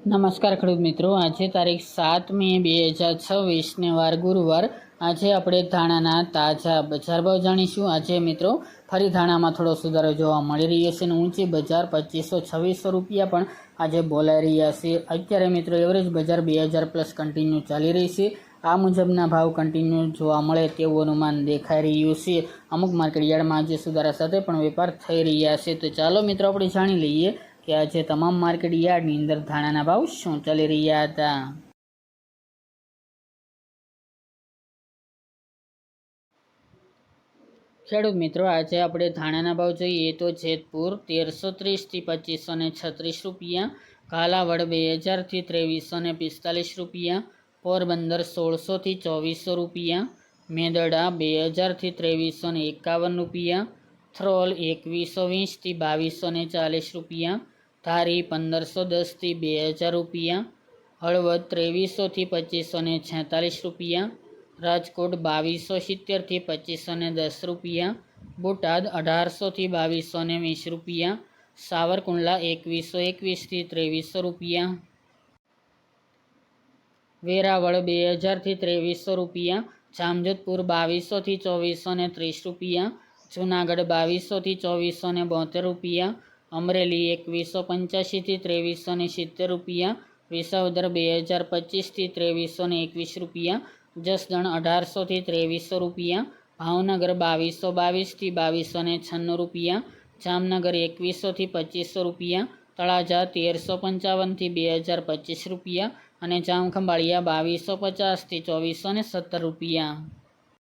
નમસ્કાર ખેડૂત મિત્રો, આજે તારીખ 7 મે 2026 વાર ગુરુવાર। આજે આપણે ધાણાના તાજા બજાર ભાવ જાણીશું। આજે મિત્રો ફરી ધાણામાં થોડો સુધારો જોવા મળી રહ્યો છે અને ઊંચી બજાર 2500-2600 રૂપિયા પણ આજે બોલાઈ રહ્યા છે। અત્યારે મિત્રો એવરેજ બજાર 2000 પ્લસ કન્ટિન્યુ ચાલી રહી છે। આ મુજબના ભાવ કન્ટિન્યુ જોવા મળે તેવું અનુમાન દેખાઈ રહ્યું છે। અમુક માર્કેટ યાર્ડમાં આજે સુધારા સાથે પણ વેપાર થઈ રહ્યા છે। તો ચાલો મિત્રો આપણે જાણી લઈએ કે આજે તમામ માર્કેટ યાર્ડની અંદર ધાણાના ભાવ શું ચાલી રહ્યા હતા। ખેડૂત મિત્રો, આજે આપણે ધાણાના ભાવ જોઈએ તો જેતપુર 1330 થી 2536 રૂપિયા, કાલાવડ 2000 થી 2345 રૂપિયા, પોરબંદર 1600 થી 2400 રૂપિયા, મેદરડા 2000 થી 2351 રૂપિયા, થ્રોલ 2120 થી 2240 રૂપિયા, ધારી 1510 થી 2000 રૂપિયા, હળવદ 2300 થી 2546 રૂપિયા, રાજકોટ 2270 થી 2510 રૂપિયા, બોટાદ 1800 થી 2220 રૂપિયા, સાવરકુંડલા 2121 થી 2300 રૂપિયા, વેરાવળ 2000 થી 2300 રૂપિયા, જામજોધપુર 2200 થી 2430 રૂપિયા, જૂનાગઢ 2200 થી 2472 રૂપિયા, અમરેલી 2185 થી 2370 રૂપિયા, વિસાવદર 2025 થી 2321 રૂપિયા, જસદણ 1800 થી 2300 રૂપિયા, ભાવનગર 2222 થી 2296 રૂપિયા, જામનગર 2100 થી 2500 રૂપિયા, તળાજા 1355 થી 2025 રૂપિયા અને જામખંભાળિયા 2250 થી 2417 રૂપિયા।